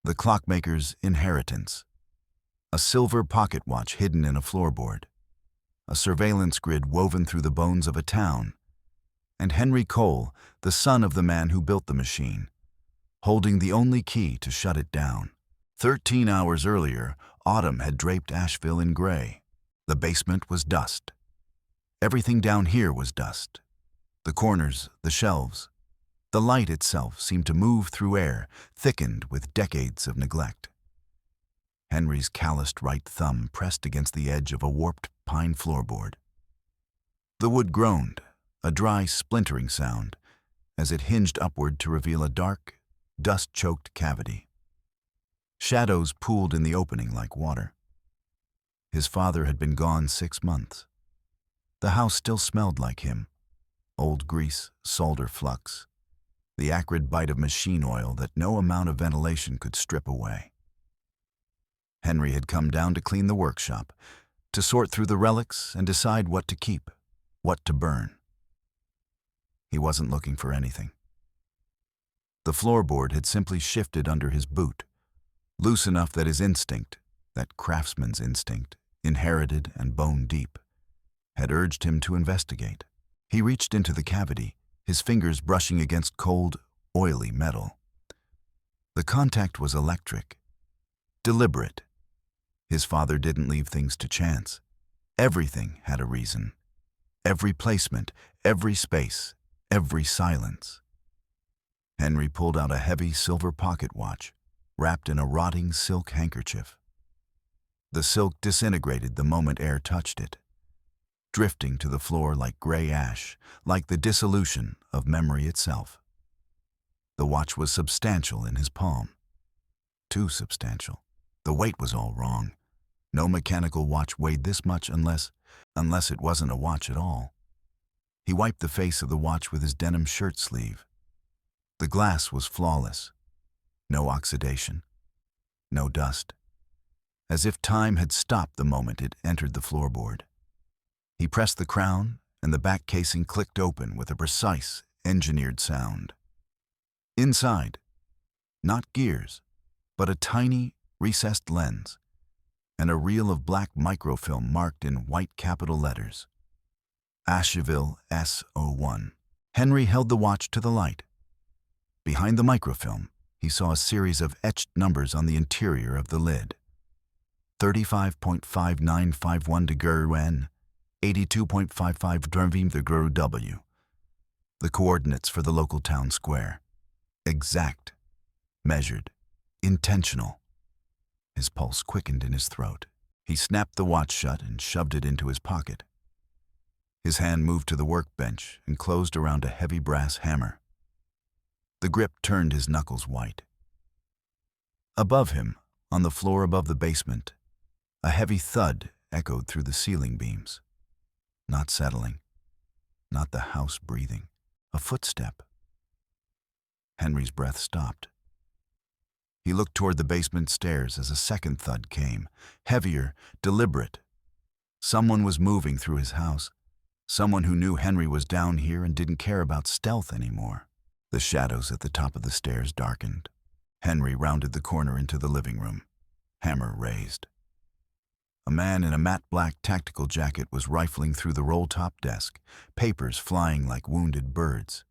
The clockmaker's inheritance. A silver pocket watch hidden in a floorboard. A surveillance grid woven through the bones of a town. And Henry Cole, the son of the man who built the machine, holding the only key to shut it down. 13 hours earlier, autumn had draped Asheville in gray. The basement was dust. Everything down here was dust. The corners, the shelves. The light itself seemed to move through air, thickened with decades of neglect. Henry's calloused right thumb pressed against the edge of a warped pine floorboard. The wood groaned, a dry, splintering sound, as it hinged upward to reveal a dark, dust-choked cavity. Shadows pooled in the opening like water. His father had been gone 6 months. The house still smelled like him. Old grease, solder flux. The acrid bite of machine oil that no amount of ventilation could strip away. Henry had come down to clean the workshop, to sort through the relics and decide what to keep, what to burn. He wasn't looking for anything. The floorboard had simply shifted under his boot, loose enough that his instinct, that craftsman's instinct, inherited and bone deep, had urged him to investigate. He reached into the cavity, his fingers brushing against cold, oily metal. The contact was electric, deliberate. His father didn't leave things to chance. Everything had a reason. Every placement, every space, every silence. Henry pulled out a heavy silver pocket watch, wrapped in a rotting silk handkerchief. The silk disintegrated the moment air touched it, drifting to the floor like gray ash, like the dissolution of memory itself. The watch was substantial in his palm. Too substantial. The weight was all wrong. No mechanical watch weighed this much unless it wasn't a watch at all. He wiped the face of the watch with his denim shirt sleeve. The glass was flawless. No oxidation. No dust. As if time had stopped the moment it entered the floorboard. He pressed the crown, and the back casing clicked open with a precise, engineered sound. Inside, not gears, but a tiny, recessed lens, and a reel of black microfilm marked in white capital letters. Asheville S01. Henry held the watch to the light. Behind the microfilm, he saw a series of etched numbers on the interior of the lid. 35.5951 degree N, 82.55 degree W. The coordinates for the local town square. Exact. Measured. Intentional. His pulse quickened in his throat. He snapped the watch shut and shoved it into his pocket. His hand moved to the workbench and closed around a heavy brass hammer. The grip turned his knuckles white. Above him, on the floor above the basement, a heavy thud echoed through the ceiling beams. Not settling. Not the house breathing. A footstep. Henry's breath stopped. He looked toward the basement stairs as a second thud came, heavier, deliberate. Someone was moving through his house. Someone who knew Henry was down here and didn't care about stealth anymore. The shadows at the top of the stairs darkened. Henry rounded the corner into the living room, hammer raised. A man in a matte black tactical jacket was rifling through the roll-top desk, papers flying like wounded birds.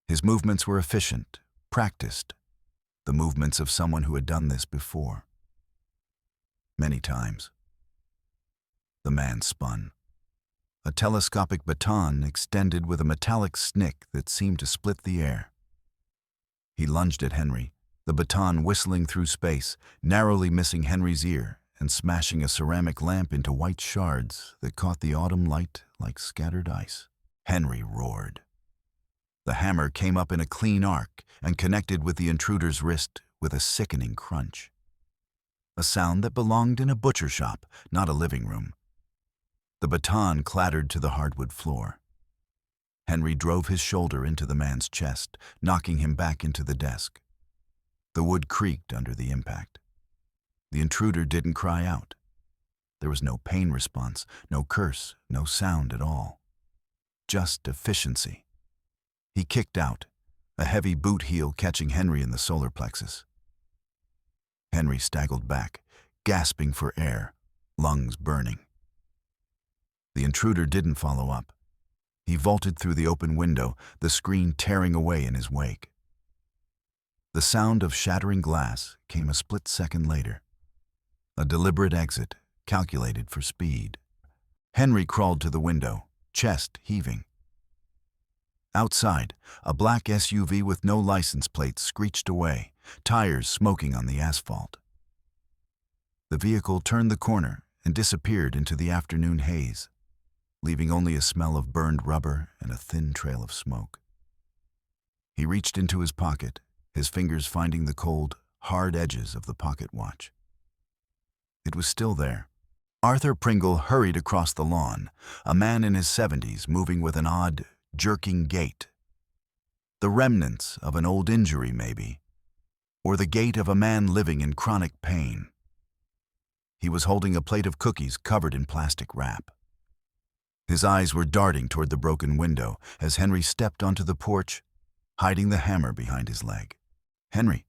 His movements were efficient, practiced, the movements of someone who had done this before. Many times. The man spun. A telescopic baton extended with a metallic snick that seemed to split the air. He lunged at Henry, the baton whistling through space, narrowly missing Henry's ear and smashing a ceramic lamp into white shards that caught the autumn light like scattered ice. Henry roared. The hammer came up in a clean arc and connected with the intruder's wrist with a sickening crunch. A sound that belonged in a butcher shop, not a living room. The baton clattered to the hardwood floor. Henry drove his shoulder into the man's chest, knocking him back into the desk. The wood creaked under the impact. The intruder didn't cry out. There was no pain response, no curse, no sound at all. Just efficiency. He kicked out, a heavy boot heel catching Henry in the solar plexus. Henry staggered back, gasping for air, lungs burning. The intruder didn't follow up. He vaulted through the open window, the screen tearing away in his wake. The sound of shattering glass came a split second later. A deliberate exit, calculated for speed. Henry crawled to the window, chest heaving. Outside, a black SUV with no license plate screeched away, tires smoking on the asphalt. The vehicle turned the corner and disappeared into the afternoon haze, leaving only a smell of burned rubber and a thin trail of smoke. He reached into his pocket, his fingers finding the cold, hard edges of the pocket watch. It was still there. Arthur Pringle hurried across the lawn, a man in his 70s moving with an odd, jerking gait. The remnants of an old injury, maybe, or the gait of a man living in chronic pain. He was holding a plate of cookies covered in plastic wrap. His eyes were darting toward the broken window as Henry stepped onto the porch, hiding the hammer behind his leg. "Henry,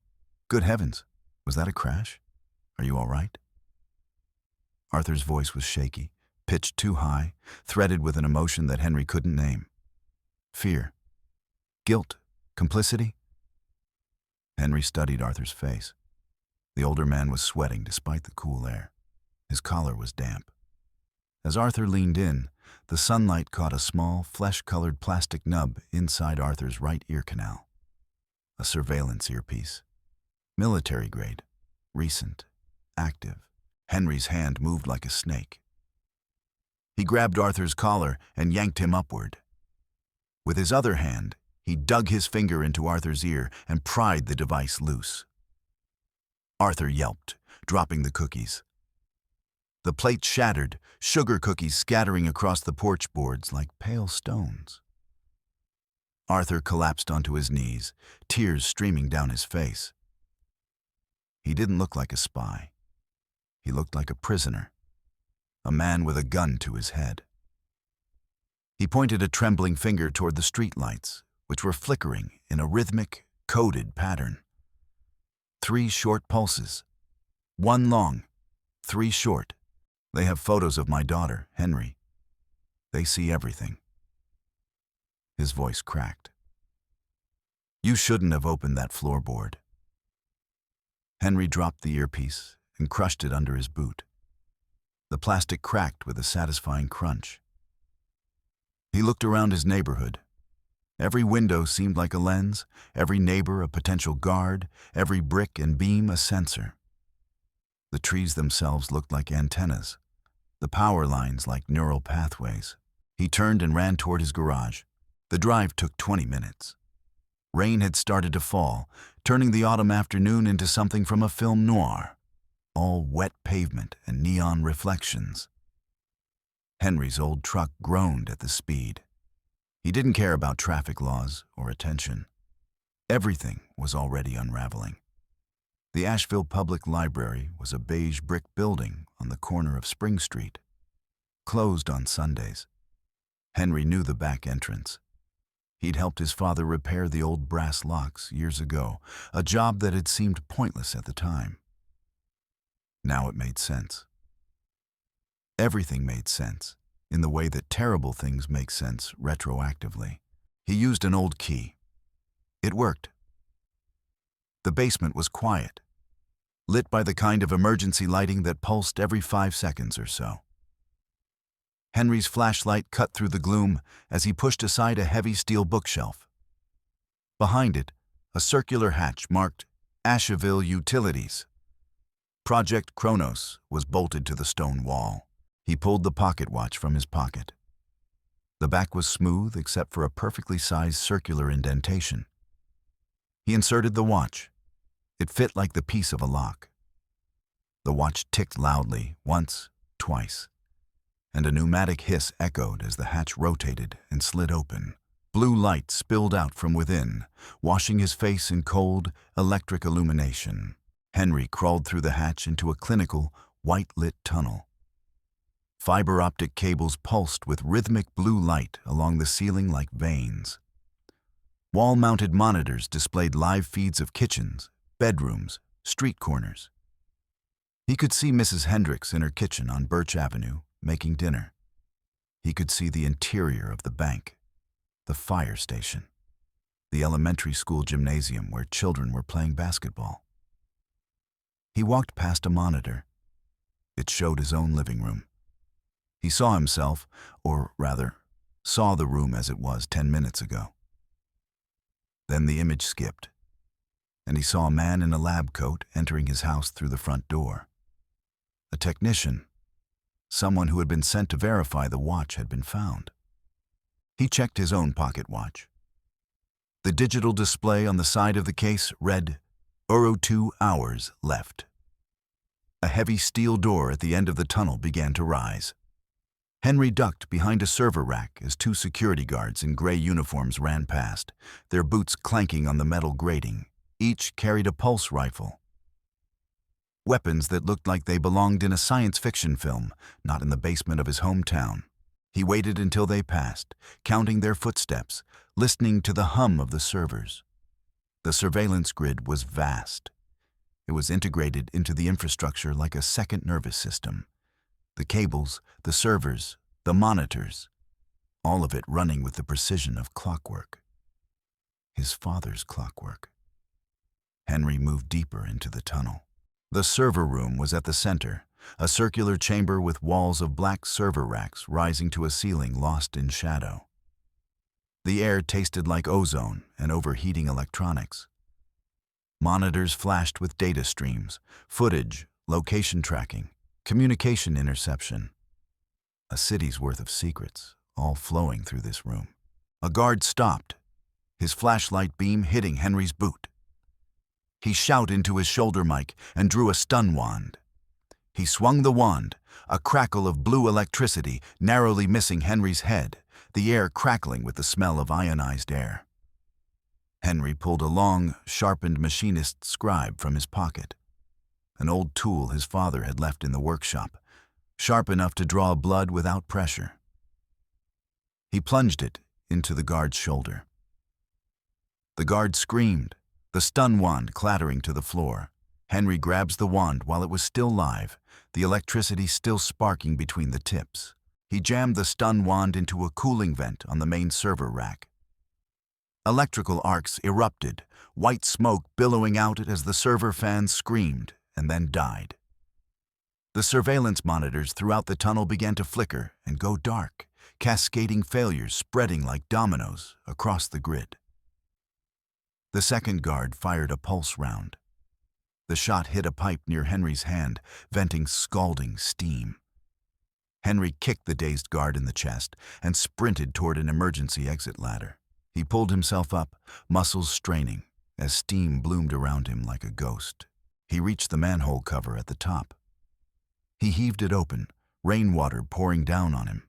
good heavens, was that a crash? Are you all right?" Arthur's voice was shaky, pitched too high, threaded with an emotion that Henry couldn't name. Fear. Guilt. Complicity? Henry studied Arthur's face. The older man was sweating despite the cool air. His collar was damp. As Arthur leaned in, the sunlight caught a small, flesh-colored plastic nub inside Arthur's right ear canal. A surveillance earpiece. Military grade. Recent. Active. Henry's hand moved like a snake. He grabbed Arthur's collar and yanked him upward. With his other hand, he dug his finger into Arthur's ear and pried the device loose. Arthur yelped, dropping the cookies. The plate shattered, sugar cookies scattering across the porch boards like pale stones. Arthur collapsed onto his knees, tears streaming down his face. He didn't look like a spy. He looked like a prisoner, a man with a gun to his head. He pointed a trembling finger toward the streetlights, which were flickering in a rhythmic, coded pattern. 3 short pulses. 1 long, 3 short. They have photos of my daughter, Henry. They see everything. His voice cracked. You shouldn't have opened that floorboard. Henry dropped the earpiece and crushed it under his boot. The plastic cracked with a satisfying crunch. He looked around his neighborhood. Every window seemed like a lens, every neighbor a potential guard, every brick and beam a sensor. The trees themselves looked like antennas, the power lines like neural pathways. He turned and ran toward his garage. The drive took 20 minutes. Rain had started to fall, turning the autumn afternoon into something from a film noir. All wet pavement and neon reflections. Henry's old truck groaned at the speed. He didn't care about traffic laws or attention. Everything was already unraveling. The Asheville Public Library was a beige brick building on the corner of Spring Street, closed on Sundays. Henry knew the back entrance. He'd helped his father repair the old brass locks years ago, a job that had seemed pointless at the time. Now it made sense. Everything made sense, in the way that terrible things make sense retroactively. He used an old key. It worked. The basement was quiet, lit by the kind of emergency lighting that pulsed every 5 seconds or so. Henry's flashlight cut through the gloom as he pushed aside a heavy steel bookshelf. Behind it, a circular hatch marked Asheville Utilities. Project Kronos was bolted to the stone wall. He pulled the pocket watch from his pocket. The back was smooth except for a perfectly sized circular indentation. He inserted the watch. It fit like the piece of a lock. The watch ticked loudly, once, twice, and a pneumatic hiss echoed as the hatch rotated and slid open. Blue light spilled out from within, washing his face in cold, electric illumination. Henry crawled through the hatch into a clinical, white-lit tunnel. Fiber optic cables pulsed with rhythmic blue light along the ceiling like veins. Wall-mounted monitors displayed live feeds of kitchens, bedrooms, street corners, He could see Mrs. Hendricks in her kitchen on Birch Avenue, making dinner. He could see the interior of the bank, the fire station, the elementary school gymnasium where children were playing basketball. He walked past a monitor. It showed his own living room. He saw himself, or rather, saw the room as it was 10 minutes ago. Then the image skipped, and he saw a man in a lab coat entering his house through the front door. A technician, someone who had been sent to verify the watch had been found. He checked his own pocket watch. The digital display on the side of the case read, "2 hours left." A heavy steel door at the end of the tunnel began to rise. Henry ducked behind a server rack as 2 security guards in gray uniforms ran past, their boots clanking on the metal grating. Each carried a pulse rifle. Weapons that looked like they belonged in a science fiction film, not in the basement of his hometown. He waited until they passed, counting their footsteps, listening to the hum of the servers. The surveillance grid was vast. It was integrated into the infrastructure like a second nervous system. The cables, the servers, the monitors, all of it running with the precision of clockwork. His father's clockwork. Henry moved deeper into the tunnel. The server room was at the center, a circular chamber with walls of black server racks rising to a ceiling lost in shadow. The air tasted like ozone and overheating electronics. Monitors flashed with data streams, footage, location tracking, communication interception. A city's worth of secrets, all flowing through this room. A guard stopped, his flashlight beam hitting Henry's boot. He shouted into his shoulder mic and drew a stun wand. He swung the wand, a crackle of blue electricity narrowly missing Henry's head, the air crackling with the smell of ionized air. Henry pulled a long, sharpened machinist's scribe from his pocket, an old tool his father had left in the workshop, sharp enough to draw blood without pressure. He plunged it into the guard's shoulder. The guard screamed, the stun wand clattering to the floor. Henry grabs the wand while it was still live, the electricity still sparking between the tips. He jammed the stun wand into a cooling vent on the main server rack. Electrical arcs erupted, white smoke billowing out as the server fans screamed and then died. The surveillance monitors throughout the tunnel began to flicker and go dark, cascading failures spreading like dominoes across the grid. The second guard fired a pulse round. The shot hit a pipe near Henry's hand, venting scalding steam. Henry kicked the dazed guard in the chest and sprinted toward an emergency exit ladder. He pulled himself up, muscles straining, as steam bloomed around him like a ghost. He reached the manhole cover at the top. He heaved it open, rainwater pouring down on him.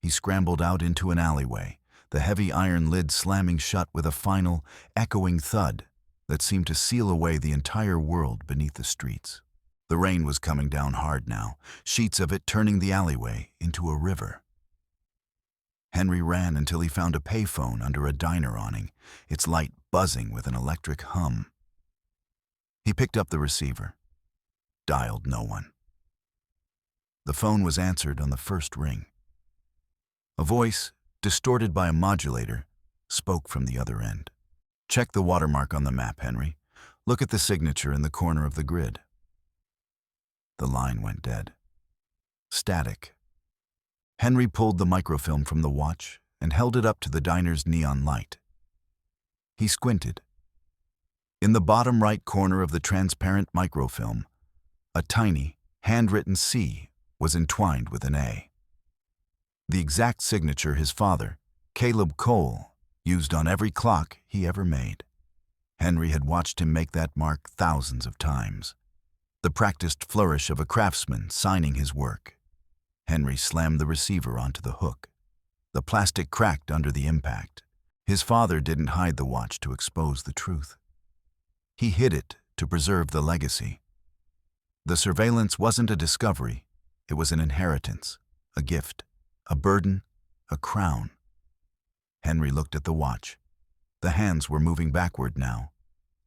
He scrambled out into an alleyway, the heavy iron lid slamming shut with a final, echoing thud that seemed to seal away the entire world beneath the streets. The rain was coming down hard now, sheets of it turning the alleyway into a river. Henry ran until he found a payphone under a diner awning, its light buzzing with an electric hum. He picked up the receiver, dialed no one. The phone was answered on the first ring. A voice, distorted by a modulator, spoke from the other end. "Check the watermark on the map, Henry. Look at the signature in the corner of the grid." The line went dead. Static. Henry pulled the microfilm from the watch and held it up to the diner's neon light. He squinted. In the bottom right corner of the transparent microfilm, a tiny, handwritten C was entwined with an A. The exact signature his father, Caleb Cole, used on every clock he ever made. Henry had watched him make that mark thousands of times. The practiced flourish of a craftsman signing his work. Henry slammed the receiver onto the hook. The plastic cracked under the impact. His father didn't hide the watch to expose the truth. He hid it to preserve the legacy. The surveillance wasn't a discovery. It was an inheritance, a gift, a burden, a crown. Henry looked at the watch. The hands were moving backward now.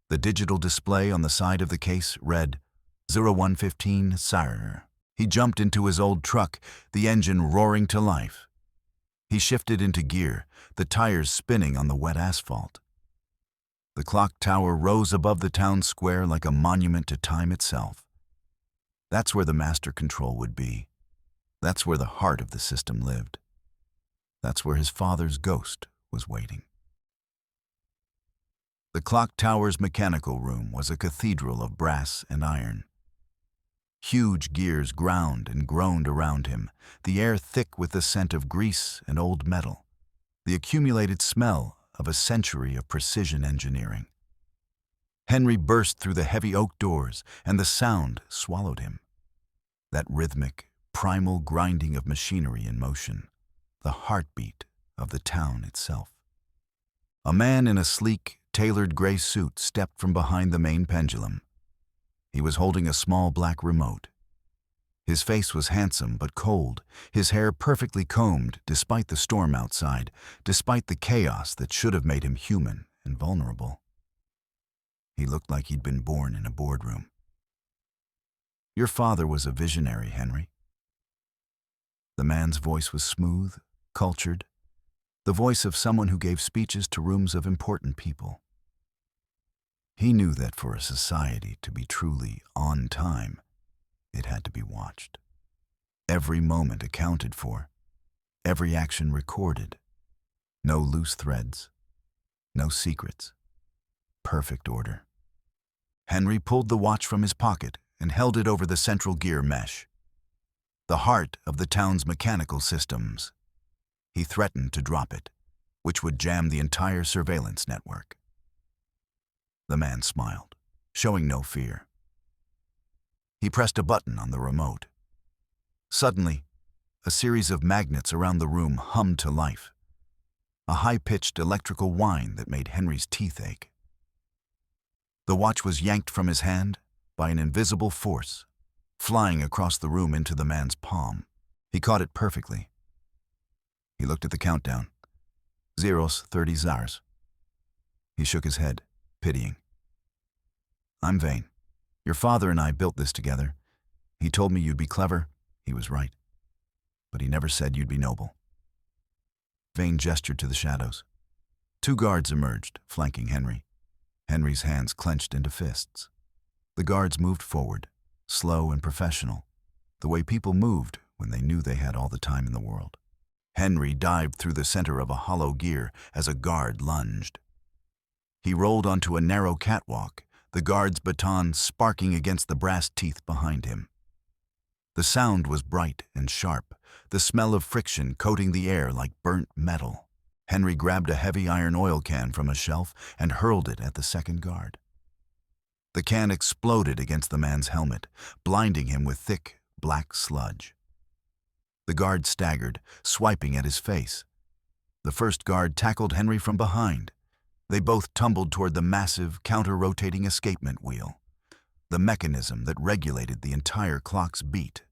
The digital display on the side of the case read 0115, sire. He jumped into his old truck, the engine roaring to life. He shifted into gear, the tires spinning on the wet asphalt. The clock tower rose above the town square like a monument to time itself. That's where the master control would be. That's where the heart of the system lived. That's where his father's ghost was waiting. The clock tower's mechanical room was a cathedral of brass and iron. Huge gears ground and groaned around him, the air thick with the scent of grease and old metal, the accumulated smell of a century of precision engineering. Henry burst through the heavy oak doors, and the sound swallowed him. That rhythmic, primal grinding of machinery in motion, the heartbeat of the town itself. A man in a sleek, tailored gray suit stepped from behind the main pendulum. He was holding a small black remote. His face was handsome but cold, his hair perfectly combed despite the storm outside, despite the chaos that should have made him human and vulnerable. He looked like he'd been born in a boardroom. Your father was a visionary, Henry. The man's voice was smooth, cultured, the voice of someone who gave speeches to rooms of important people. He knew that for a society to be truly on time, it had to be watched. Every moment accounted for, every action recorded. No loose threads, no secrets. Perfect order. Henry pulled the watch from his pocket and held it over the central gear mesh, the heart of the town's mechanical systems. He threatened to drop it, which would jam the entire surveillance network. The man smiled, showing no fear. He pressed a button on the remote. Suddenly, a series of magnets around the room hummed to life, a high-pitched electrical whine that made Henry's teeth ache. The watch was yanked from his hand by an invisible force, flying across the room into the man's palm. He caught it perfectly. He looked at the countdown. 30 zars. He shook his head, pitying. I'm vain. Your father and I built this together. He told me you'd be clever. He was right. But he never said you'd be noble. Vane gestured to the shadows. 2 guards emerged, flanking Henry. Henry's hands clenched into fists. The guards moved forward, slow and professional, the way people moved when they knew they had all the time in the world. Henry dived through the center of a hollow gear as a guard lunged. He rolled onto a narrow catwalk, the guard's baton sparking against the brass teeth behind him. The sound was bright and sharp, the smell of friction coating the air like burnt metal. Henry grabbed a heavy iron oil can from a shelf and hurled it at the second guard. The can exploded against the man's helmet, blinding him with thick, black sludge. The guard staggered, swiping at his face. The first guard tackled Henry from behind. They both tumbled toward the massive, counter-rotating escapement wheel, the mechanism that regulated the entire clock's beat.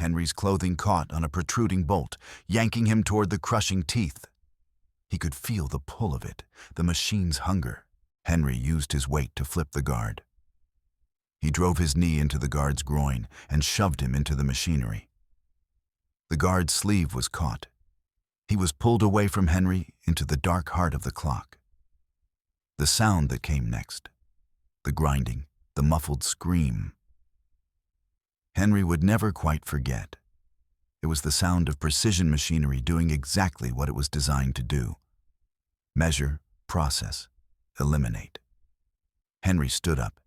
Henry's clothing caught on a protruding bolt, yanking him toward the crushing teeth. He could feel the pull of it, the machine's hunger. Henry used his weight to flip the guard. He drove his knee into the guard's groin and shoved him into the machinery. The guard's sleeve was caught. He was pulled away from Henry into the dark heart of the clock. The sound that came next, the grinding, the muffled scream. Henry would never quite forget. It was the sound of precision machinery doing exactly what it was designed to do. Measure, process, eliminate. Henry stood up,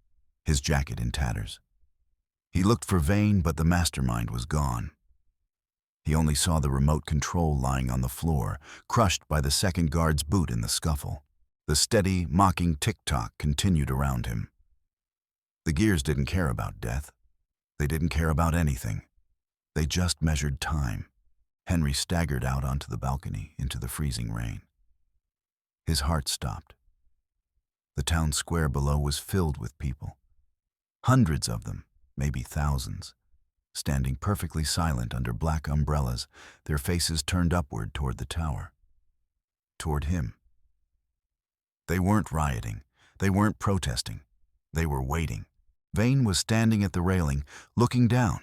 his jacket in tatters. He looked for Vane, but the mastermind was gone. He only saw the remote control lying on the floor, crushed by the second guard's boot in the scuffle. The steady, mocking tick-tock continued around him. The gears didn't care about death. They didn't care about anything. They just measured time. Henry staggered out onto the balcony into the freezing rain. His heart stopped. The town square below was filled with people. Hundreds of them, maybe thousands, standing perfectly silent under black umbrellas, their faces turned upward toward the tower. Toward him. They weren't rioting. They weren't protesting. They were waiting. Vane was standing at the railing, looking down.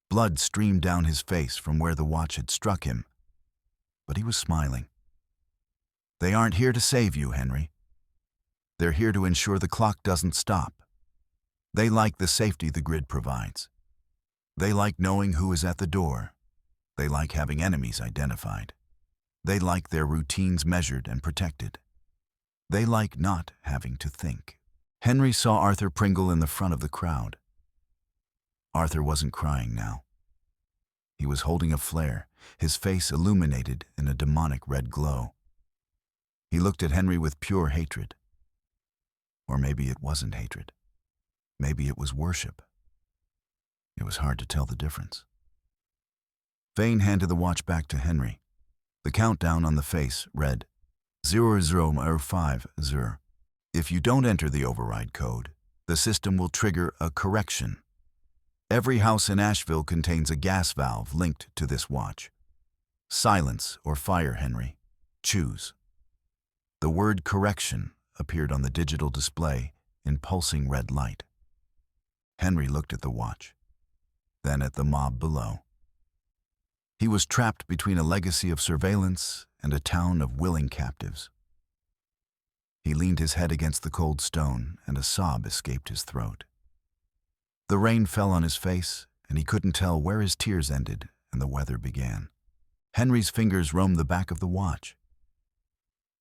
Blood streamed down his face from where the watch had struck him, but he was smiling. They aren't here to save you, Henry. They're here to ensure the clock doesn't stop. They like the safety the grid provides. They like knowing who is at the door. They like having enemies identified. They like their routines measured and protected. They like not having to think. Henry saw Arthur Pringle in the front of the crowd. Arthur wasn't crying now. He was holding a flare, his face illuminated in a demonic red glow. He looked at Henry with pure hatred. Or maybe it wasn't hatred. Maybe it was worship. It was hard to tell the difference. Vane handed the watch back to Henry. The countdown on the face read 0050. If you don't enter the override code, the system will trigger a correction. Every house in Asheville contains a gas valve linked to this watch. Silence or fire, Henry. Choose. The word correction appeared on the digital display in pulsing red light. Henry looked at the watch, then at the mob below. He was trapped between a legacy of surveillance and a town of willing captives. He leaned his head against the cold stone, and a sob escaped his throat. The rain fell on his face, and he couldn't tell where his tears ended and the weather began. Henry's fingers roamed the back of the watch.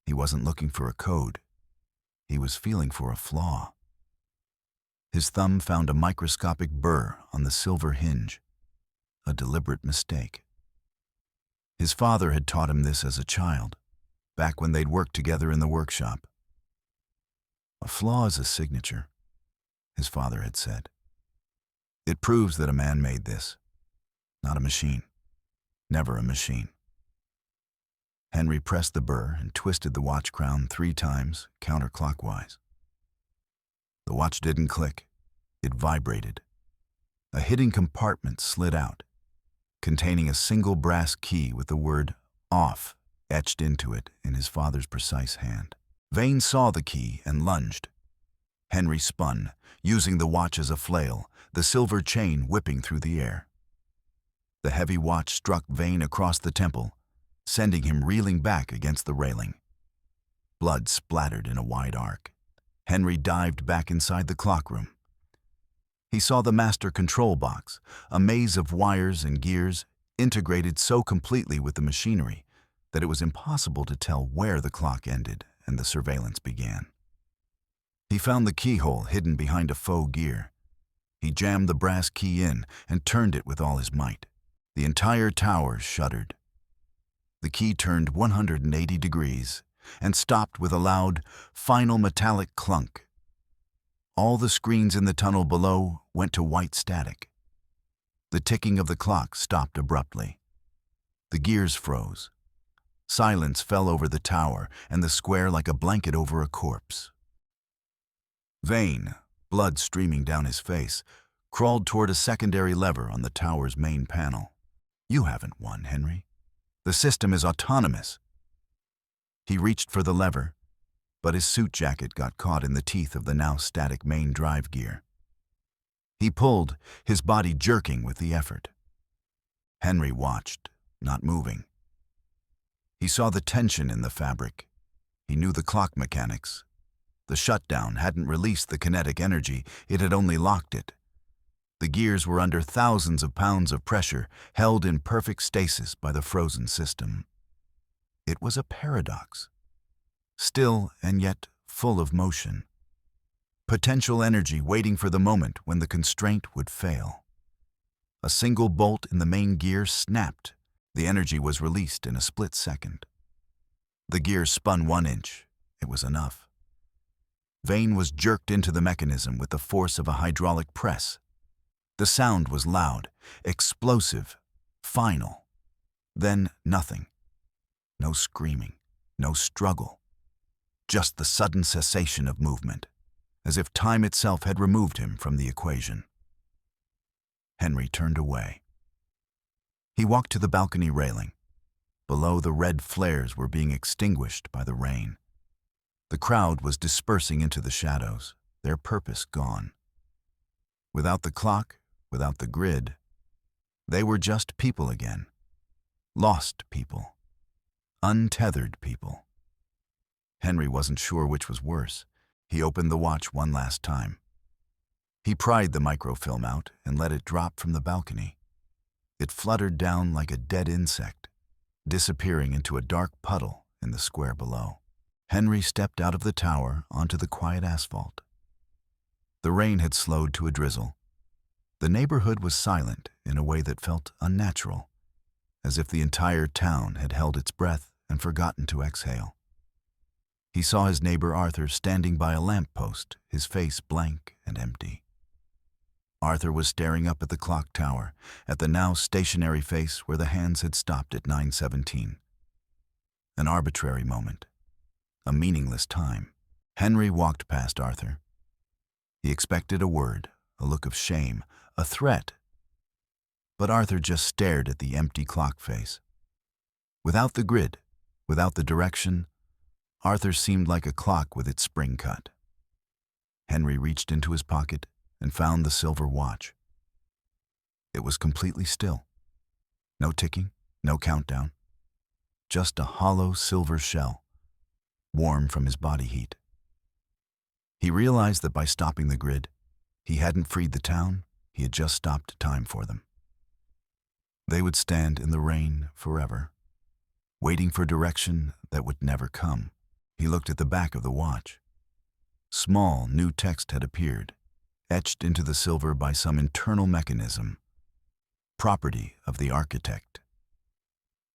He wasn't looking for a code. He was feeling for a flaw. His thumb found a microscopic burr on the silver hinge, a deliberate mistake. His father had taught him this as a child, back when they'd worked together in the workshop. A flaw is a signature, his father had said. It proves that a man made this, not a machine, never a machine. Henry pressed the burr and twisted the watch crown 3 times, counterclockwise. The watch didn't click. It vibrated. A hidden compartment slid out, containing a single brass key with the word "off" etched into it in his father's precise hand. Vane saw the key and lunged. Henry spun, using the watch as a flail, the silver chain whipping through the air. The heavy watch struck Vane across the temple, sending him reeling back against the railing. Blood splattered in a wide arc. Henry dived back inside the clock room. He saw the master control box, a maze of wires and gears integrated so completely with the machinery that it was impossible to tell where the clock ended and the surveillance began. He found the keyhole hidden behind a faux gear. He jammed the brass key in and turned it with all his might. The entire tower shuddered. The key turned 180 degrees and stopped with a loud, final metallic clunk. All the screens in the tunnel below went to white static. The ticking of the clock stopped abruptly. The gears froze. Silence fell over the tower and the square like a blanket over a corpse. Vane, blood streaming down his face, crawled toward a secondary lever on the tower's main panel. You haven't won, Henry. The system is autonomous. He reached for the lever, but his suit jacket got caught in the teeth of the now static main drive gear. He pulled, his body jerking with the effort. Henry watched, not moving. He saw the tension in the fabric. He knew the clock mechanics. The shutdown hadn't released the kinetic energy, it had only locked it. The gears were under thousands of pounds of pressure, held in perfect stasis by the frozen system. It was a paradox. Still and yet full of motion. Potential energy waiting for the moment when the constraint would fail. A single bolt in the main gear snapped. The energy was released in a split second. The gear spun 1 inch. It was enough. Vane was jerked into the mechanism with the force of a hydraulic press. The sound was loud, explosive, final. Then nothing. No screaming, no struggle. Just the sudden cessation of movement, as if time itself had removed him from the equation. Henry turned away. He walked to the balcony railing. Below, the red flares were being extinguished by the rain. The crowd was dispersing into the shadows, their purpose gone. Without the clock, without the grid, they were just people again. Lost people. Untethered people. Henry wasn't sure which was worse. He opened the watch one last time. He pried the microfilm out and let it drop from the balcony. It fluttered down like a dead insect, disappearing into a dark puddle in the square below. Henry stepped out of the tower onto the quiet asphalt. The rain had slowed to a drizzle. The neighborhood was silent in a way that felt unnatural, as if the entire town had held its breath and forgotten to exhale. He saw his neighbor Arthur standing by a lamppost, his face blank and empty. Arthur was staring up at the clock tower, at the now stationary face where the hands had stopped at 9:17. An arbitrary moment. A meaningless time. Henry walked past Arthur. He expected a word, a look of shame, a threat. But Arthur just stared at the empty clock face. Without the grid, without the direction, Arthur seemed like a clock with its spring cut. Henry reached into his pocket and found the silver watch. It was completely still. No ticking, no countdown. Just a hollow silver shell, warm from his body heat. He realized that by stopping the grid, he hadn't freed the town, he had just stopped time for them. They would stand in the rain forever, waiting for direction that would never come. He looked at the back of the watch. Small, new text had appeared, etched into the silver by some internal mechanism. Property of the architect.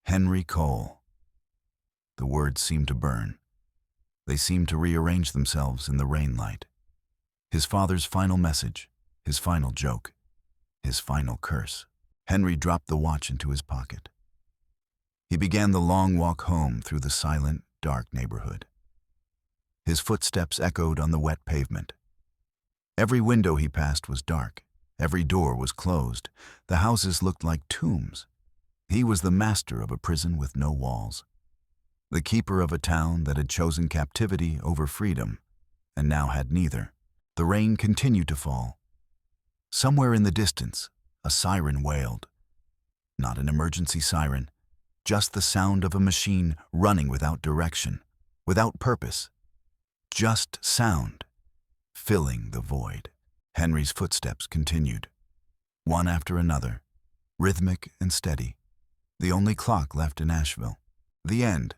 Henry Cole. The words seemed to burn. They seemed to rearrange themselves in the rain light. His father's final message, his final joke, his final curse. Henry dropped the watch into his pocket. He began the long walk home through the silent, dark neighborhood. His footsteps echoed on the wet pavement. Every window he passed was dark. Every door was closed. The houses looked like tombs. He was the master of a prison with no walls. The keeper of a town that had chosen captivity over freedom, and now had neither. The rain continued to fall. Somewhere in the distance, a siren wailed. Not an emergency siren, just the sound of a machine running without direction, without purpose. Just sound, filling the void. Henry's footsteps continued, one after another, rhythmic and steady. The only clock left in Asheville. The end.